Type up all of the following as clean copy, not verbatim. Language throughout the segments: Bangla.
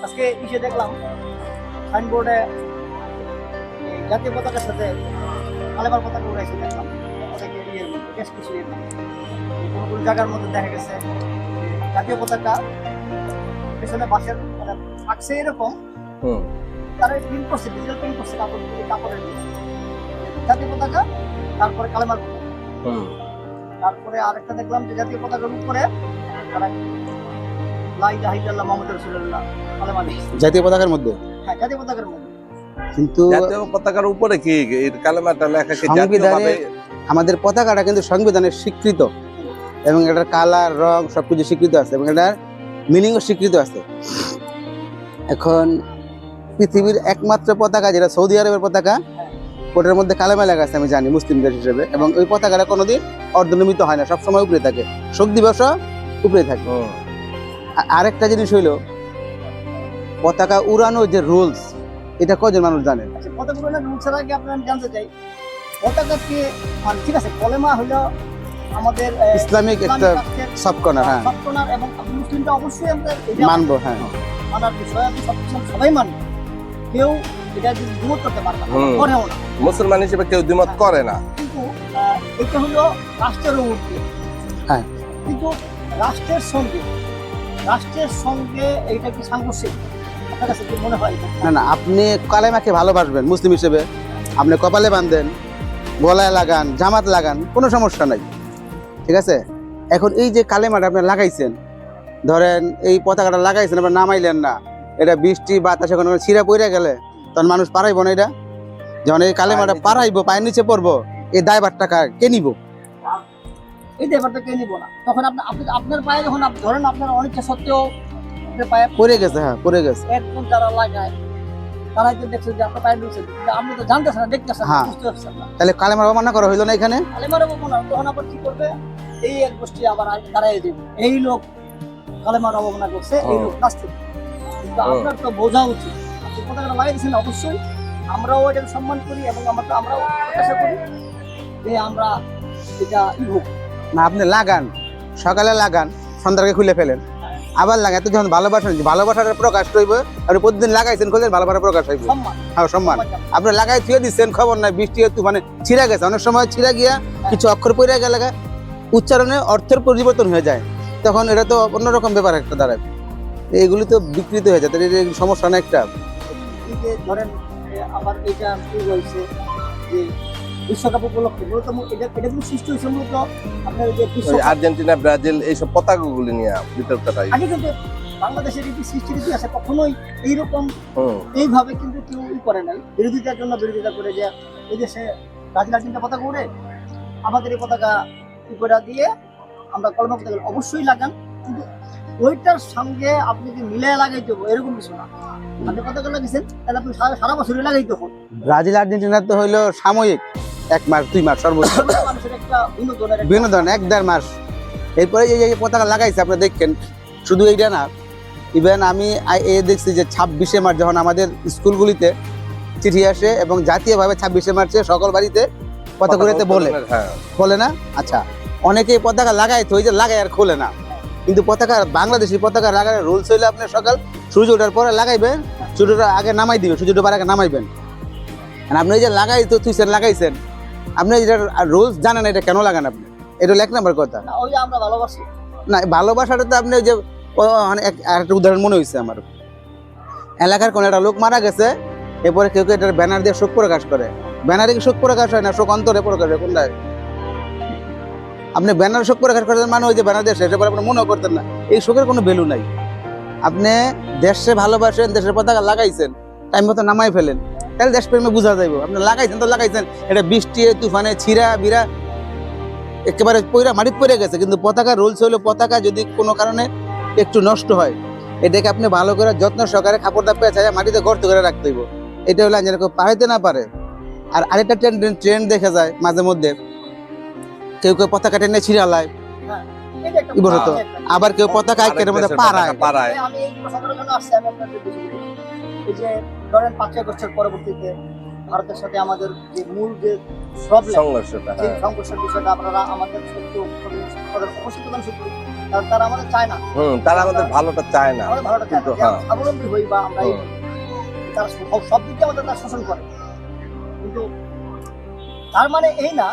আজকে ইসে দেখলাম সাইনবোর্ডে জাতীয় পতাকার সাথে কালেমার পতাকা উড়াইছে দেখলাম অনেকে বেশ কিছু কোনো কোনো জায়গার মধ্যে দেখা গেছে জাতীয় পতাকা পেছনে বাসের মানে থাকছে এরকম তারা প্রিন্ট করছে ডিজিটাল প্রিন্ট করছে কাপড়ের জাতীয় পতাকা তারপরে কালেমার পতাকা তারপরে আরেকটা দেখলাম যে জাতীয় পতাকার উপরে তারা লা ইলাহা ইল্লাল্লাহ মুহাম্মাদুর রাসূলুল্লাহ কালেমা দিয়েছে জাতীয় পতাকার মধ্যে। হ্যাঁ জাতীয় পতাকার মধ্যে কিন্তু জাতীয় পতাকার উপরে কি এই কালেমাটা লেখা কি সংবিধানে জাতীয়ভাবে আমাদের পতাকাটা কিন্তু সংবিধানের স্বীকৃত এবং এটার কালার রং সবকিছু স্বীকৃত আছে এবং এটার মিনিংও স্বীকৃত আছে। এখন পৃথিবীর একমাত্র পতাকা যেটা সৌদি আরবের পতাকা, ওটার মধ্যে কালেমা লেখা আছে আমি জানি মুসলিম দেশ হিসেবে, এবং ওই পতাকাটা কোনোদিন অর্ধনমিত হয় না, সবসময় উপরে থাকে, শোক দিবসও উপরে থাকে। আরেকটা জিনিস হইলো পতাকা উড়ানোর যে রুলস, এটা কজন মানুষ জানে? আচ্ছা পতাকা উড়ানোর রুলসের আগে আপনারা জানতে চাই পতাকাকে মানে ঠিক আছে কলেমা হলো আমাদের ইসলামিক একটা সবকর্নার, হ্যাঁ সবকর্নার, এবং মুসলিমটা অবশ্যই আমরা মানবো, হ্যাঁ মানার বিষয় আমি সবাই মানি, কেউ এটা দ্বিমত করতে পারে না, করেও না, মুসলমান হিসেবে কেউ দ্বিমত করে না, কিন্তু এটা হলো রাষ্ট্রের ঊর্ধ্বে। হ্যাঁ কিন্তু রাষ্ট্রের সঙ্গে এইটা কি সাংঘর্ষিক আপনার কাছে কি মনে হয়? না না, আপনি কালেমাকে ভালোবাসবেন মুসলিম হিসেবে, আপনি কপালে বাঁধেন, গলায় লাগান, জামাত লাগান, কোনো সমস্যা নাই, ঠিক আছে। এখন এই যে কালেমাটা আপনি লাগাইছেন, ধরেন এই পতাকাটা লাগাইছেন আপনার নামাইলেন না, এটা বৃষ্টি বাতাসে কোনো ছিঁড়া পড়ে গেলে তখন মানুষ পারাইবো না, এটা যখন এই কালেমাটা পারাইবো পায়ের নিচে পড়বো, এই দায়ভার টাকা কে নিব? এই ব্যাপারটা কে নিব না, তখন আপনার পায়ে যখন ধরেন আপনার অনিচ্ছা সত্ত্বেও আপনার পায়ে পড়ে গেছে, হ্যাঁ পড়ে গেছে, একদম যারা লাগায় তারাই তো দেখছে যে আপনার পায়ে ঢুকছে, আপনি তো জানতেছেন না, দেখতেছেন না, হ্যাঁ। বুঝতে পারছেন না, তাহলে কালেমার অবমাননা করা হইলো না এখানে। কালেমার অবমাননা তখন আবার কি করবে, এই এক গোষ্ঠী আবার দাঁড়াই দেবে, এই লোক কালেমার অবমাননা করছে, এই লোক নাস্তিক। কিন্তু আপনার তো বোঝা উচিত, আপনি পতাকাটা লাগাইছেন অবশ্যই আমরাও এটাকে সম্মান করি এবং আমরাও প্রত্যাশা করি যে আমরা এটা হোক না, আপনি লাগান, সকালে লাগান, সন্ধ্যাকে খুলে ফেলেন, আবার লাগান, তো যখন ভালোবাসার প্রকাশ হইব, আপনি প্রতিদিন লাগাইছেন খুললেন, ভালোবাসার প্রকাশ হইব, সম্মান হ্যাঁ সম্মান। আপনি লাগাই থুয়ে দিচ্ছেন, খবর নাই, বৃষ্টি একটু মানে ছিঁড়া গেছে, অনেক সময় ছিঁড়া গিয়া কিছু অক্ষর পড়ে গেলে উচ্চারণে অর্থের পরিবর্তন হয়ে যায়, তখন এটা তো অন্যরকম ব্যাপার একটা দাঁড়ায়, এইগুলি তো বিকৃত হয়ে যায়, তাহলে এটা সমস্যা না একটা। এই যে ধরেন আবার এটা কি বলছে যে বিশ্বকাপ উপলক্ষে মূলত এটা কিন্তু সৃষ্টি হয়েছে মূলত আপনার যে আর্জেন্টিনা ব্রাজিল এইসব পতাকাগুলি নিয়ে বিতর্কটাই আগে কিন্তু বাংলাদেশের এই সৃষ্টির ইতিহাসে কখনোই এইরকম এইভাবে কিন্তু কেউ করে নাই, বিরোধিতার জন্য বিরোধিতা করে যে এই দেশে ব্রাজিল আর্জেন্টিনা পতাকা উড়ে আমাদের এই পতাকা করে দিয়ে আমরা কলমা পতাকা অবশ্যই লাগান, কিন্তু ওইটার সঙ্গে আপনি যে মিলিয়ে লাগাই দেবো এরকম কিছু না, আপনি পতাকা লাগিয়েছেন তাহলে আপনি সারা বছরই লাগাই দেবো। ব্রাজিল আর্জেন্টিনা তো হইলো সাময়িক, 1 মাস 2 মাস সর্বোচ্চ, মানুষের একটা বিনোদন 1-1.5 মাস, এরপরে এই পতাকা লাগাইছে আপনি দেখেন, শুধু এইটা না, ইভেন আমি দেখছি যে 26শে মার্চ যখন আমাদের স্কুলগুলিতে চিঠি আসে এবং জাতীয়ভাবে 26শে মার্চে সকল বাড়িতে পতাকা উড়াতে বলে না, আচ্ছা অনেকে পতাকা লাগাই তো ওই যে লাগাই আর খোলে না, কিন্তু পতাকা বাংলাদেশি পতাকা লাগানোর রুলস হইলে আপনি সকাল সূর্য ওঠার পরে লাগাইবেন, সূর্যটা আগে নামাই দিবেন, সূর্য ডোবার আগে নামাইবেন, আর আপনি এই যে লাগাই তো তুইছেন লাগাইছেন, আপনি যেটা রুলস জানেন এটা কেন লাগান আপনি, এটা হলো 1 নম্বর কথা। আমরা ভালোবাসি না, ভালোবাসাটা তো আপনি ওই যে একটা উদাহরণ মনে হয়েছে আমার, এলাকার কোন একটা লোক মারা গেছে, এরপরে কেউ কেউ এটার ব্যানার দিয়ে শোক প্রকাশ করে, ব্যানারে কি শোক প্রকাশ হয় না, শোক অন্তরে প্রকাশ হয় কোনটায়? আপনি ব্যানার শোক প্রকাশ করতেন মানে ওই যে ব্যানার দিয়ে শেষে পরে আপনি মনেও করতেন না, এই শোকের কোনো ভ্যালু নাই। আপনি দেশে ভালোবাসেন, দেশের পতাকা লাগাইছেন, টাইম মতো নামাই ফেলেন, তাহলে দেশপ্রেমে বোঝা যাইব। আপনি লাগাইছেন তো লাগাইছেন, এটা বৃষ্টি তুফানে ছিঁড়া বিরা একেবারে পয়রা মাটিতে পড়ে গেছে, কিন্তু পতাকার রুলস হলো পতাকা যদি কোনো কারণে একটু নষ্ট হয় এটাকে আপনি ভালো করে যত্ন সহকারে কাপড়টা পেঁচায় মাটিতে গর্ত করে রাখতে হইব, এটা হলো যেরকম পাইতে না পারে। আর আরেকটা ট্রেন্ড দেখা যায় মাঝে মধ্যে, কেউ কেউ পতাকা টেনে ছিঁড়ালায়, আবার কেউ পতাকা আইকের মধ্যে পাড়ায়। আমি এই প্রসঙ্গের জন্য আসছি, আমি আপনাদের বুঝিয়ে এই যে ধরেন 5 আগস্টের পরবর্তীতে ভারতের সাথে আমাদের যে মূল যে সংঘর্ষের বিষয়টা আপনারা আমাদের সত্যি অবশ্যই কারণ তারা আমাদের চায় না, তারা আমাদের ভালোটা চায় না। আমাদের ভালোটা চায় না, কিন্তু যে আমরা হ্যাঁ। স্বাবলম্বী হই বা আমরা হুম। তারা সব দিক দিয়ে আমাদের তারা শোষণ করে। কিন্তু তার মানে এই না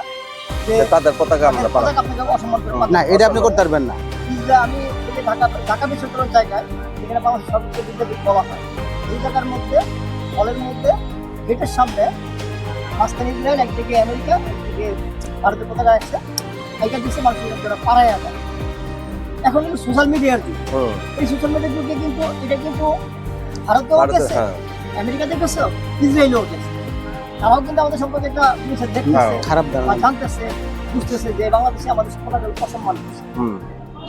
যে যে তাদের পতাকা আমরা পালন পতাকা আপনাকে অসম্মান করে না, এটা আপনি করতে পারবেন না। আমি এই যে ঢাকা বিশ্ববিদ্যালয়ের জায়গায় এখানে বাংলাদেশ সবচেয়ে বিদ্যাপীঠ বলা হয়, এই জায়গার মধ্যে হলের মধ্যে গেটের সামনে মাঝখানে ইসরায়েল, একদিকে আমেরিকা, একদিকে ভারতের পতাকা আসছে, এটা দিচ্ছে মানুষের পাড়ায় যায়। এখন কিন্তু সোশ্যাল মিডিয়ার যুগ, হুম। এই সোশ্যাল মিডিয়ার যুগে কিন্তু এটা কিন্তু ভারতেও ভারতে গেছে, হ্যাঁ আমেরিকাতে গেছে, ইসরায়েলেও গেছে। তারাও কিন্তু আমাদের সম্পর্কে একটা জিনিস দেখতেছে হ্যাঁ। খারাপ বা ধারণা। জানতেছে, বুঝতেছে যে বাংলাদেশে আমাদের পতাকা অসম্মান করছে। হুম।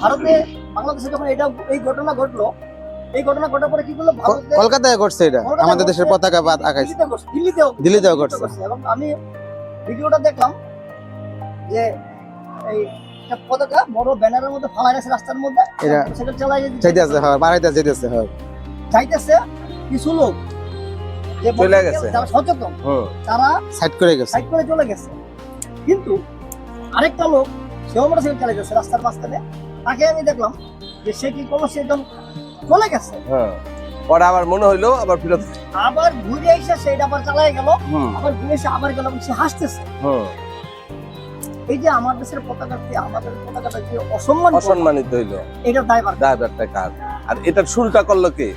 ভারতে বাংলাদেশে যখন এই ঘটনা ঘটলো, এই ঘটনা ঘটার পরে কি করলো ভারতে, কলকাতায় করছে এটা, কলকাতায় আমাদের দেশের করছে, পতাকা বাদ আকাইছে। দিল্লিতে করছে, দিল্লিতেও করছে। এবং আমি ভিডিওটা দেখলাম যে এই একটা পতাকা বড় ব্যানারের মধ্যে ফালাই আছে রাস্তার মধ্যে, এটা সেটা চালাই যাইতেছে, হয় বাড়াইতে যাইতেছে, হয় যাইতেছে কিছু লোক যে চলে গেছে। যারা সচেতন হুম। তারা সাইড করে গেছে। সাইড করে চলে গেছে। কিন্তু আরেকটা লোক সেও মোটরসাইকেল চালিয়ে যাচ্ছে রাস্তার মাঝখানে, তাকে আমি দেখলাম যে সে কি করলো, সে একদম চলে গেছে, হ্যাঁ। পরে আবার মনে হইলো আবার ফিরত। আবার ঘুরে এসে সেটা আবার চালাই গেল, হুম। আবার ঘুরে এসে আবার গেল, সে হাসতেছে। হুম। এই যে আমার দেশের পতাকাকে, আমাদের পতাকাটা যে অসম্মান করা, অসম্মানিত হইলো, এটার দায়ভার ড্রাইভারটা কার? আর এটার শুরুটা করলো কে?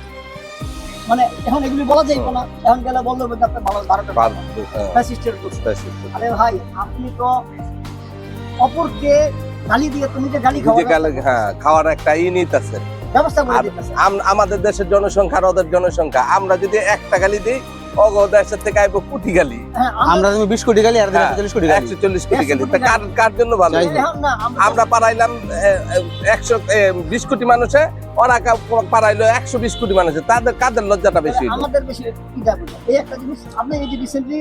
মানে এখন এগুলি বলা যায় না, এখন গেলে বললো যে আপনি ভারতের ভারত, হ্যাঁ, ফ্যাসিস্টের দোষ। fascist। আরে ভাই, আপনি তো অপরকে গালি দিয়ে তুমি যে গালি নিজে খাওয়া গেলে হ্যাঁ খাওয়ার একটা ইউনিট আছে। ব্যবস্থা করে আর দিতেছে। আমাদের দেশের জনসংখ্যা আর ওদের জনসংখ্যা, আমরা যদি একটা গালি দিই অগো দেশের থেকে আইবো কোটি গালি, হ্যাঁ, আমরা তুমি 20 কোটি গালি আর হ্যাঁ, 40 কোটি গালি। 140 কোটি গালি। 140 তা কার জন্য ভালো? যাই এখন না, আমরা পারাইলাম 120 কোটি মানুষে, ওরা পারাইলো 120 কোটি মানুষে, কাদের লজ্জাটা বেশি হইলো? আমাদের বেশি কি যাবে এই একটা জিনিস। আপনি এই যে রিসেন্টলি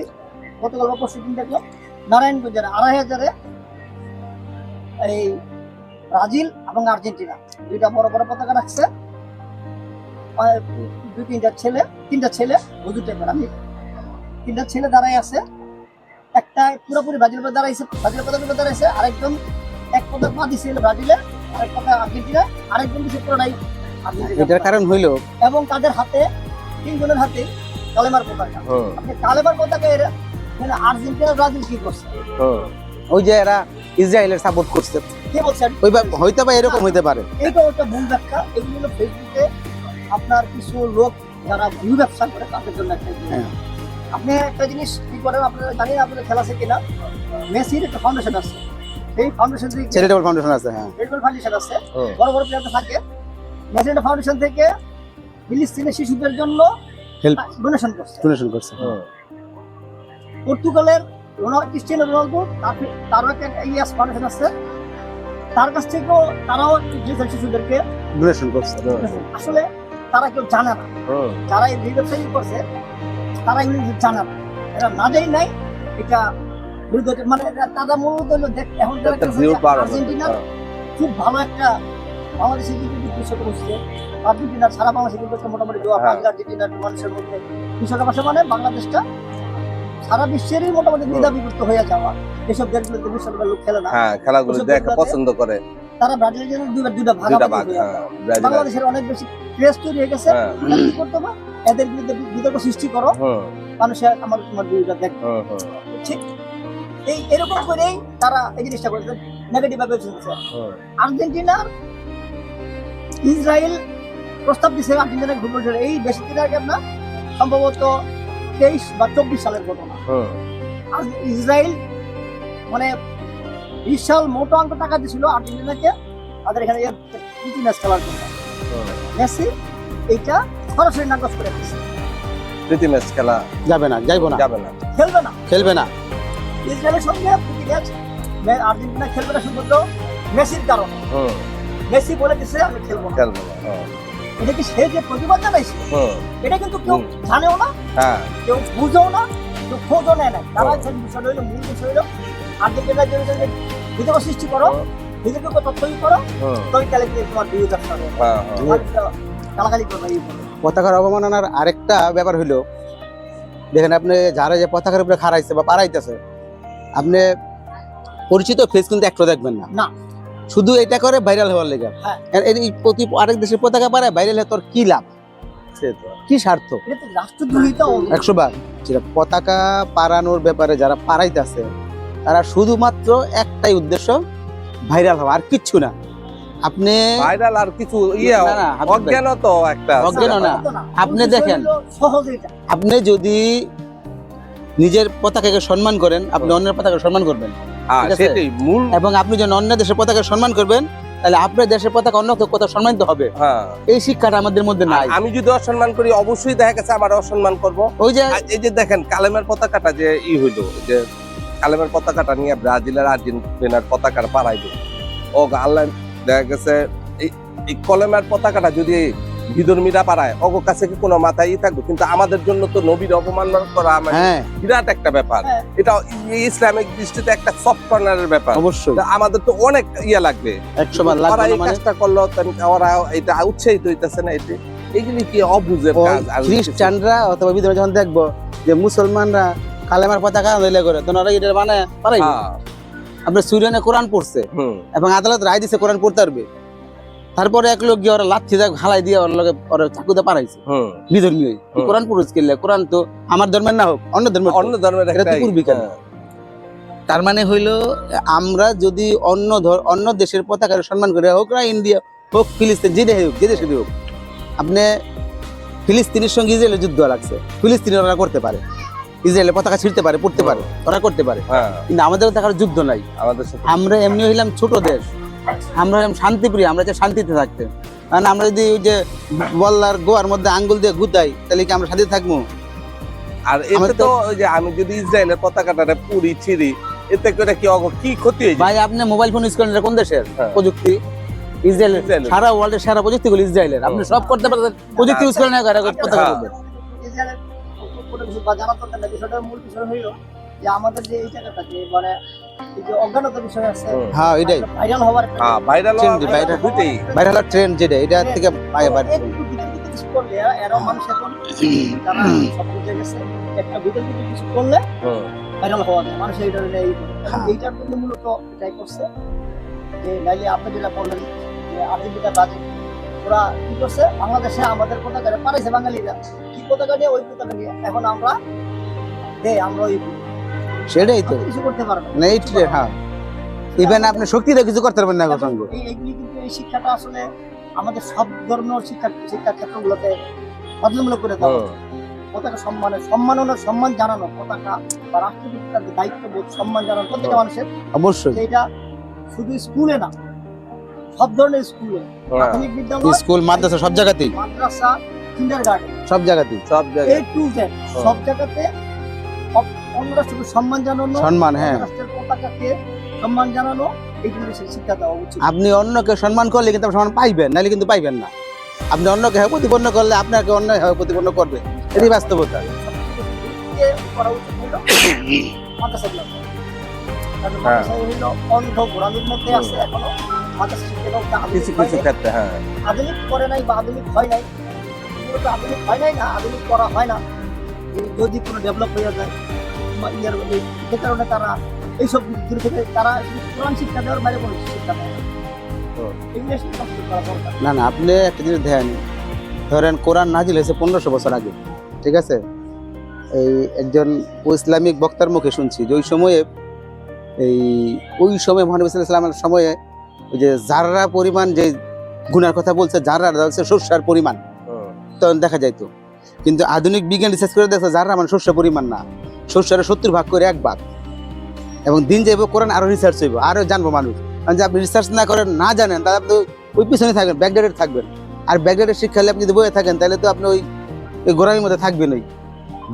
গতকাল বা পরশু দিন দেখলাম নারায়ণগঞ্জের 2500-এ এই ব্রাজিল এবং আর্জেন্টিনা দুইটা বড় বড় পতাকা রাখছে। তিনটা ছেলে হুজুর টাইপের, আমি তিনটা ছেলে দাঁড়াই আছে, একটা পুরোপুরি ব্রাজিল পতাকা দাঁড়াইছে, ব্রাজিলের পতাকা দাঁড়াইছে, আরেকজন এক পতাকা পা দিছে ব্রাজিলের, আরেক পতাকা আর্জেন্টিনা, আরেকজন দিছে পুরোটাই আর্জেন্টিনা। এটার কারণ হইলো এবং তাদের হাতে, তিনজনের হাতে কালেমার পতাকা। হুম, আপনি কালেমার পতাকা মানে আর্জেন্টিনা ব্রাজিল কি করছে, হুম। ওই যে এরা ইসরায়েলের সাপোর্ট করছে, কে বলছেন? ওই হইতে পারে, এরকম হইতে পারে। এইটা একটা ভুল ব্যাখ্যা। এগুলো হলো ফেসবুকে আপনার কিছু লোক যারা ভুল ব্যবসা করে তাদের জন্য একটা জিনিস। হ্যাঁ। আপনি একটা জিনিস কি করেন, আপনারা জানি না আপনাদের খেলা আছে কিনা, মেসির একটা ফাউন্ডেশন আছে, সেই ফাউন্ডেশন থেকে চ্যারিটেবল ফাউন্ডেশন আছে, হ্যাঁ। রেডবল ফাউন্ডেশন আছে, হুম। বড় বড় প্লেয়ার থাকে। মেসির ফাউন্ডেশন থেকে ফিলিস্তিনের শিশুদের জন্য হেল্প ডোনেশন করছে। ডোনেশন করছে। হুম। পর্তুগালের ক্রিস্টিয়ানো রোনালদো তারও একটা ইএস ফাউন্ডেশন আছে, তার কাছ থেকেও তারাও ইসরায়েল শিশুদেরকে ডোনেশন করছে। আসলে তারা কেউ জানে না, হুম। যারা এই ব্যবসায়ী করছে তারা এগুলো জানে না, এরা না যাই নাই এটা বিরুদ্ধে, মানে তারা মূলত হলো এখন যারা একটা খেলছে ভিউ যে বাড়ানো। আর্জেন্টিনার হ্যাঁ। খুব ভালো একটা বাংলাদেশে কিন্তু বিশ্বকাপ হচ্ছে, আর্জেন্টিনা সারা বাংলাদেশে কিন্তু একটা মোটামুটি দোয়া হ্যাঁ। আর্জেন্টিনার মানুষের মধ্যে বিশ্বকাপ আসে মানে বাংলাদেশটা সারা বিশ্বেরই মোটামুটি দ্বিধা বিভক্ত হয়ে যাওয়া। এসব দেশগুলোতে বিশ্বকাপের লোক খেলে না, হ্যাঁ, খেলাগুলো ওসব দেখা দেশগুলোতে পছন্দ করে। তারা ব্রাজিলের জন্য দুইটা ভাগ দুইটা ভাগ, হ্যাঁ, ব্রাজিল আর- বাংলাদেশের অনেক বেশি ক্রেজ তৈরি হয়ে গেছে। হ্যাঁ। এটা কি করতে হবে, এদের বিরুদ্ধে বিতর্ক সৃষ্টি করো, হুম, মানুষের আমার তোমার বিরুদ্ধে দেখবে, হুম, হুম, ঠিক এরকম করেই তারা এই জিনিসটা করেছে, নেগেটিভ ভাবে চলছে। হুম। আর্জেন্টিনার ইসরায়েল প্রস্তাব দিছে আর্জেন্টিনার ফুটবল খেলে, এই বেশি দিন আগে না, সম্ভবত 23 বা 24 সালের ঘটনা। হুম। আর ইসরায়েল মানে বিশাল মোটা অঙ্ক টাকা দিছিল আর্জেন্টিনাকে তাদের এখানে প্রীতি ম্যাচ খেলার জন্য। হুম। মেসি এইটা সরাসরি নাকচ করে দিচ্ছে, প্রীতি ম্যাচ খেলা যাবে না, যাইবো না, যাবে না। খেলবে না খেলবে না। ইসরায়েলের সঙ্গে প্রীতি ম্যাচ আর্জেন্টিনা খেলবে না শুধু মেসির কারণে। হুম, মেসি বলে দিচ্ছে আমি খেলবো না। খেলবে না। হুম, এটা কি সে যে প্রতিবাদ জানাইছে, হুম, এটা কিন্তু কেউ হুম। জানেও না, হ্যাঁ, কেউ বুঝেও না, কেউ খোঁজও নেয় না। তারা যে বিষয়টা হইলো, মূল বিষয় হইলো আর্জেন্টিনার জন্য বিতর্ক সৃষ্টি করো, বিতর্ক তথ্যই করো, হুম, তো তাহলে তোমার বিরোধ আসতে হবে, হ্যাঁ, হ্যাঁ। গালাগালি করবে, এই করবে। পতাকার অবমাননার আরেকটা ব্যাপার হইলো, দেখেন আপনি যারা যে পতাকার উপরে খাড়াইছে বা পাড়াইতেছে, আপনি পরিচিত ফেস কিন্তু একটু দেখবেন না। না। শুধু এটা করে ভাইরাল হওয়ার লেগে। হ্যাঁ। এই প্রতি আরেক দেশের পতাকা পাড়ায় ভাইরাল হয়ে তোর কি লাভ, কি স্বার্থ? এটা তো রাষ্ট্রদ্রোহিতা। 100 বার যেটা পতাকা পাড়ানোর ব্যাপারে যারা পাড়াইতেছে তারা শুধুমাত্র একটাই উদ্দেশ্য, ভাইরাল হওয়া, আর কিচ্ছু না। আপনি ভাইরাল আর কিছু না, না, হাবিব ভাই। অজ্ঞান তো একটা আছে। অজ্ঞান না। আপনি দেখেন, সহজ এটা। আপনি যদি নিজের পতাকাকে সম্মান করেন, আপনি অন্যের পতাকা সম্মান করবেন, হ্যাঁ, ঠিক আছে? সেটাই মূল। এবং আপনি যখন অন্য দেশের পতাকা সম্মান করবেন, তাহলে আপনার দেশের পতাকা অন্য কেউ কোথাও সম্মানিত হবে। হ্যাঁ, এই শিক্ষাটা আমাদের মধ্যে আর নাই। আমি যদি অসম্মান করি অবশ্যই দেখা গেছে আমার অসম্মান করব। ওই যে আর এই যে দেখেন কালেমের পতাকাটা যে হইলো, যে কালেমের পতাকাটা নিয়ে ব্রাজিলের আর্জেন্টিনার পতাকার পাড়াইল, ও আল্লাহ দেখা গেছে এই কলেমের পতাকাটা যদি বিধর্মীরা পাড়ায় ওগো কাছে কি কোনো মাথায় থাকবে, কিন্তু আমাদের জন্য তো নবীর অপমান করা মানে হ্যাঁ, বিরাট একটা ব্যাপার। হ্যাঁ। এটা ইসলামিক দৃষ্টিতে একটা সফট কর্নারের ব্যাপার। অবশ্যই তা আমাদের তো অনেক লাগবে। 100 বার ওরা লাগবে এই না মানে। কাজটা করলো, ওরা এটা উৎসাহিত হইতেছে না, এগুলি কি অবুঝের ওই কাজ? আর খ্রিস্টানরা অথবা বিধর্মী যখন দেখবো যে মুসলমানরা কালেমার পতাকা দিলে করে, তখন ওরা এটা মানে পারাই। হ্যাঁ, আপনার সুরিয়ানে কোরআন পড়ছে হুম, এবং আদালত রায় দিছে কোরআন পড়তে পারবে, তারপরে এক লোক গিয়ে ওরা লাথি দেয় হালাই দিয়ে ওর লগে ওরা চাকুতে পারাইছে হুম। বিধর্মী। হুম। কোরআন পড়ুস কিনলে, কোরআন তো আমার ধর্মের না হোক অন্য ধর্মের অন্য ধর্মের এটা তো একটা পূর্বী কেন? তার মানে হইলো আমরা যদি অন্য দেশের পতাকার সম্মান করে, হোক না ইন্ডিয়া হোক ফিলিস্তিন, যে দেশে হোক, যে দেশে হোক, আপনি ফিলিস্তিনের সঙ্গে ইসরায়েলের যুদ্ধ লাগছে, ফিলিস্তিনের ওরা করতে পারে, ইসরায়েলের পতাকা ছিঁড়তে পারে, পড়তে পারে, ওরা করতে পারে, হ্যাঁ, কিন্তু আমাদের দেখার যুদ্ধ নাই। আমাদের সাথে আমরা এমনি হইলাম ছোট দেশ, আমরা হইলাম শান্তিপ্রিয়, আমরা চাই শান্তিতে থাকতে। কারণ আমরা যদি ওই যে বল্লার গোয়ার মধ্যে আঙ্গুল দিয়ে গুতাই, তাহলে কি আমরা শান্তিতে থাকবো? আর এতে আমাদের তো তো- ওই যে আমি যদি ইসরায়েলের পতাকাটা পুরি ছিঁড়ি, এতে করে কি ক্ষতি হয়ে যায়? ভাই আপনি মোবাইল ফোন ইউজ করেন, এটা কোন দেশের হ্যাঁ। প্রযুক্তি? ইসরায়েলের। ইসরায়েলের। সারা ওয়ার্ল্ডের সেরা প্রযুক্তি গুলো ইসরায়েলের। আপনি সব করতে পারেন, প্রযুক্তি ইউজ করেন না, পতাকা হ্যাঁ। বলবেন। ইসরায়েলের কোনো কিছু বা জানার দরকার নেই। বিষয়টার মূল বিষয় হইলো যে আমাদের যে এই জায়গাটা যে মানে এই যে অজ্ঞানতার বিষয় আছে, হুম। হ্যাঁ, এটাই ভাইরাল হওয়ার একটা হ্যাঁ, ভাইরাল চিন্তি, ভাইরাল। দুইটাই। ভাইরাল ট্রেন্ড যেটা, এটা থেকে পায়ে বাড়ছে। একটু বিতর্কিত কিছু করলে এরাও মানুষ এখন তারা সব বুঝে গেছে, একটা বিতর্কিত কিছু করলে হুম, ভাইরাল হওয়া যায়, মানুষ এইটার এই করে। এবং হ্যাঁ। এইটার জন্য মূলত এটাই করছে যে নাইলে আপনি যেটা বললেন যে আর্জেন্টিনা ব্রাজিল ওরা কি করছে, বাংলাদেশে আমাদের পতাকা পাঠাইছে বাঙালিরা, কি পতাকা নিয়ে ওই পতাকা নিয়ে এখন আমরা আমরা ওই সেটাই তো কিছু করতে পারবো না। না, এই ট্রেন্ড। হ্যাঁ, ইভেন আপনি শক্তিতে কিছু করতে পারবেন না এখন সঙ্গে। এইগুলি কিন্তু এই শিক্ষাটা আসলে আমাদের সব ধর্মের শিক্ষা ক্ষেত্রগুলোতে বাধ্যতামূলক করে দেওয়া হুম। পতাকা সম্মাননার সম্মান জানানো, পতাকা বা রাষ্ট্রপতির দায়িত্ববোধ সম্মান জানানো প্রত্যেকটা মানুষের, অবশ্যই এটা শুধু স্কুলে না, সব ধরনের স্কুলে, হ্যাঁ, প্রাথমিক বিদ্যালয়, স্কুল মাদ্রাসা সব জায়গাতেই, মাদ্রাসা, কিন্ডারগার্টেন, সব জায়গাতেই সব A জায়গায় to Z সব জায়গাতে অন্য রাষ্ট্রকে সম্মান জানানো, সম্মান। হ্যাঁ, অন্য রাষ্ট্রের পতাকাকে সম্মান জানানো, এইগুলো শিক্ষা দেওয়া উচিত। আপনি অন্যকে সম্মান করলে কিন্তু আপনি সম্মান পাইবেন, নাহলে কিন্তু পাইবেন না। আপনি অন্যকে হয় প্রতিপন্ন করলে আপনাকে অন্য হয় প্রতিপন্ন করবে, এটাই বাস্তবতা। সবচেয়ে করা উচিত হলো মাদ্রাসাগুলো। কারণ হ্যাঁ। মাদ্রাসা হলো অন্ধ গোড়ামির মধ্যে আছে এখনো। মাদ্রাসা শিক্ষাটাও একটা কিছু আধুনিক কিছু ক্ষেত্রে। হ্যাঁ, আধুনিক করে নাই বা আধুনিক হয় নাই, মূলত আধুনিক হয় নাই না, আধুনিক করা হয় না। যদি কোনো ডেভেলপ হয়ে যায় বা ইয়ার যে কারণে তারা এইসব দূর থেকে তারা কোরআন শিক্ষা দেওয়ার বাইরে কোনো শিক্ষা দেয় না। হুম। এগুলো শিক্ষা করা দরকার। না না, আপনি একটা জিনিস দেখেন, ধরেন কোরআন নাজিল হয়েছে 1500 বছর আগে, ঠিক আছে? এই একজন ইসলামিক বক্তার মুখে শুনছি যে ওই সময়ে মহানবী সাল্লাল্লাহু আলাইহি ওয়াসাল্লামের সময়ে ওই যে জাররা পরিমাণ যে গুনার কথা বলছে, জাররা হচ্ছে শস্যার পরিমাণ, হুম, তখন দেখা যাইতো। কিন্তু আধুনিক বিজ্ঞান রিসার্চ করে দেখছে জাররা মানে শস্য পরিমাণ না, শস্যের 70 ভাগ করে 1 ভাগ। এবং দিন যাইব কোরআন আরো রিসার্চ হইব, আরো জানবো মানুষ। কারণ যে আপনি রিসার্চ না করেন, না জানেন, তাহলে আপনি ওই পিছনে থাকবেন, ব্যাকডেটেড থাকবেন। আর ব্যাকডেটেড শিক্ষা হলে আপনি যদি বয়ে থাকেন, তাহলে তো আপনি ওই গোড়ামির মধ্যে থাকবেন। ওই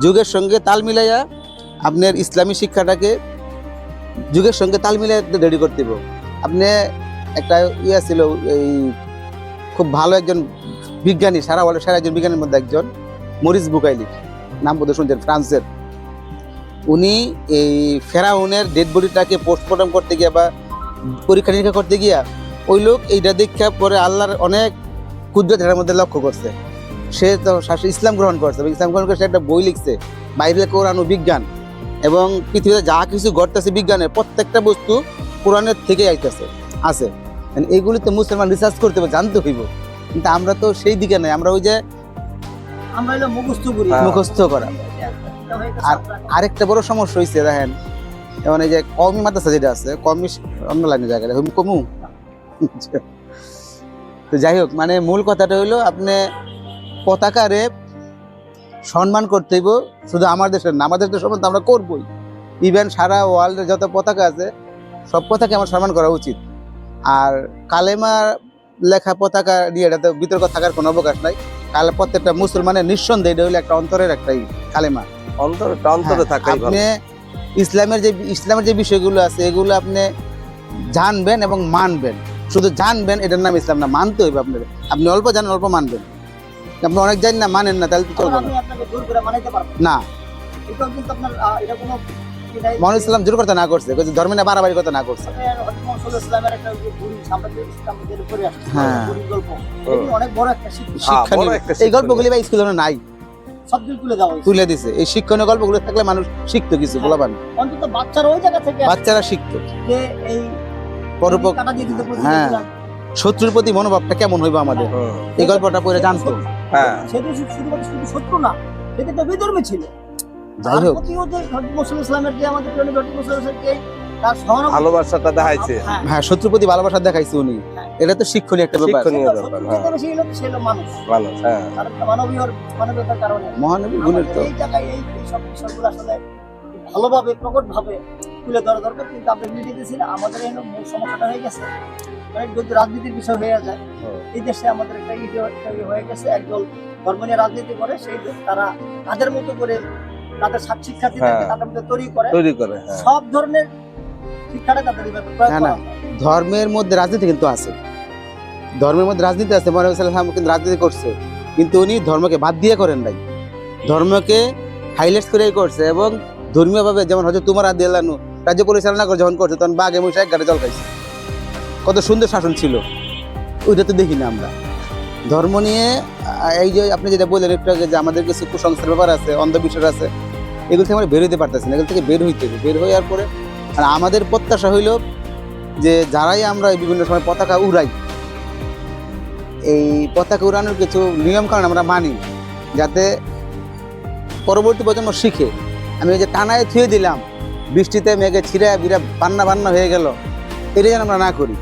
যুগের সঙ্গে তাল মিলাইয়া আপনার ইসলামী শিক্ষাটাকে যুগের সঙ্গে তাল মিলাই রেডি করতে হবে। আপনি একটা ছিল, এই খুব ভালো একজন বিজ্ঞানী, সারা ওয়ার্ল্ডের সেরা একজন বিজ্ঞানীর মধ্যে একজন, মরিস বুকাইলি, নাম বোধহয় শুনছেন, ফ্রান্সের। উনি এই ফেরাউনের ডেড বডিটাকে পোস্টমর্টম করতে গিয়া বা পরীক্ষা নিরীক্ষা করতে গিয়া ওই লোক এইটা দীক্ষা পরে আল্লাহর অনেক কুদরত এটার মধ্যে লক্ষ্য করছে। সে তো ইসলাম গ্রহণ করছে, ইসলাম গ্রহণ করে সে একটা বই লিখছে, বাইবেল, কোরআন ও বিজ্ঞান। এবং পৃথিবীতে যা কিছু ঘটতেছে বিজ্ঞানের প্রত্যেকটা বস্তু কোরআনের থেকে আইতেছে আছে। মানে এগুলি তো মুসলমান রিসার্চ করতে হবে, জানতে হইব, কিন্তু আমরা তো সেই দিকে নাই, আমরা ওই যে আমরা হলো মুখস্থ করি। হ্যাঁ। মুখস্থ করা। এটা হয়ে গেছে আর আপনার। আরেকটা বড় সমস্যা হয়েছে দেখেন, যেমন এই যে কওমি মাদ্রাসা যেটা আছে, কওমি অন্য লাইনের জায়গায় কমু। তো যাই হোক, মানে মূল কথাটা হইলো আপনি পতাকারে সম্মান করতে হইব, শুধু আমার দেশের না, আমাদের দেশের সম্মান তো আমরা করবোই, ইভেন সারা ওয়ার্ল্ডের যত পতাকা আছে সব পতাকা আমার সম্মান করা উচিত। আর কালেমা লেখা পতাকা নিয়ে এটাতে বিতর্ক থাকার কোনো অবকাশ নাই। প্রত্যেকটা মুসলমানের নিঃসন্দেহে এটা হইলো একটা অন্তরের একটা কালেমা। অন্তরে হ্যাঁ, থাকাই ভালো। আপনি ইসলামের যে বিষয়গুলো আছে এগুলো আপনি জানবেন এবং মানবেন। শুধু জানবেন এটার নাম ইসলাম না, মানতে হইবে আপনার। আপনি অল্প জানেন, অল্প মানবেন। আপনি অনেক জানেন না, মানেন না, তাহলে তো চলবে আমি না। আপনাকে জোর করে মানাইতে পারবো না, এটাও কিন্তু আপনার এটা কোনো কি নাই। মহান ইসলাম জোর কথা না করছে, ধর্মে না বাড়াবাড়ি কথা না করছে। ইসলামের একটা যে বুড়ি সাম্রাজ্যের ইসলাম যেটা করে আসছে, হ্যাঁ। বুড়ির গল্প, এটি অনেক বড় একটা শিক্ষা। শিক্ষণীয় বড় একটা এই গল্পগুলি বা স্কুলে নাই, সবদিন তুলে দেওয়া হয়েছে। তুলে দিছে। এই শিক্ষণীয় গল্পগুলো থাকলে মানুষ শিখতো কিছু, বলাবান অন্তত বাচ্চারা ওই জায়গা থেকে বাচ্চারা শিখতো। যে এই পরোপকার, কাটা দিয়ে দিতে হ্যাঁ, শত্রুর প্রতি মনোভাবটা কেমন হইবে আমাদের, এই গল্পটা পড়ে জানতো। হ্যাঁ, সেটা শুধুমাত্র শুধু শত্রু না, সেটা একটা বিধর্মী ছিল। যাই হোক, প্রতিও যে মুসলিম ইসলামের যে আমাদের প্রিয় নবী মুসলিম যে তার সহানুভূতি, ভালোবাসাটা দেখাইছে। হ্যাঁ, হ্যাঁ, শত্রুর প্রতি ভালোবাসা দেখাইছে উনি, এটা তো শিক্ষণীয় একটা ব্যাপার। শিক্ষণীয় ব্যাপার। শত্রু হ্যাঁ, যেটা বেশি হলো সে হলো মানুষ। মানুষ। হ্যাঁ, তার একটা মানবীয়তার কারণে মহানবী গুণের তো আমাদের এই জায়গায় এই সব বিষয়গুলো আসলে ভালোভাবে প্রকটভাবে তুলে ধরা দরকার, কিন্তু আমরা মিডিয়েছি না। আমাদের এই মূল সমস্যাটা হয়ে গেছে, মানে যদি রাজনীতির বিষয় হয়ে যায়, এই দেশে আমাদের একটা হয়ে গেছে, একদল ধর্ম নিয়ে রাজনীতি করে, সেই তারা তাদের মতো করে তাদের শিক্ষার্থীদেরকে হ্যাঁ। তাদের মধ্যে তৈরি করে, তৈরি করে। হ্যাঁ, সব ধরনের শিক্ষাটা তাদের এইভাবে প্রয়োগ না, করা না। হয়। ধর্মের মধ্যে রাজনীতি কিন্তু আছে, ধর্মের মধ্যে রাজনীতি আছে। মহানবী সাল্লাল্লাহু আলাইহি ওয়াসাল্লাম কিন্তু রাজনীতি করছে, কিন্তু উনি ধর্মকে বাদ দিয়ে করেন নাই, ধর্মকে হাইলাইট করেই করছে। এবং ধর্মীয়ভাবে যেমন হযরত উমর রাদিয়াল্লাহু আনহু রাজ্য পরিচালনা করে যখন করছে, তখন বাঘে মশা এক গাড়ি জল খাইছে, কত সুন্দর শাসন ছিল, ওইটা তো দেখি না আমরা। ধর্ম নিয়ে এই যে আপনি যেটা বললেন একটু আগে, যে আমাদের কিছু কুসংস্কার ব্যাপার আছে, অন্ধবিশ্বাস আছে, এগুলো থেকে আমরা বের হইতে পারতেছি না, এগুলো থেকে বের হইতে হবে। বের হওয়ার পরে আর আমাদের প্রত্যাশা হইল যে যারাই আমরা বিভিন্ন সময় পতাকা উড়াই, এই পতাকা উড়ানোর কিছু নিয়ম কারণ আমরা মানি, যাতে পরবর্তী প্রজন্ম শিখে। আমি এই যে টানায় থুয়ে দিলাম, বৃষ্টিতে মেঘে ছিঁড়ে বিরা বান্না হয়ে গেল, এটা যেন আমরা না করি।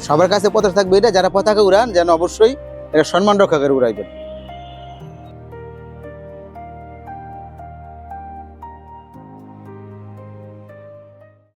সবার কাছে প্রত্যাশা থাকবে এটা, যারা পতাকা উড়ান যেন অবশ্যই এটা সম্মান রক্ষা করে উড়াইবেন।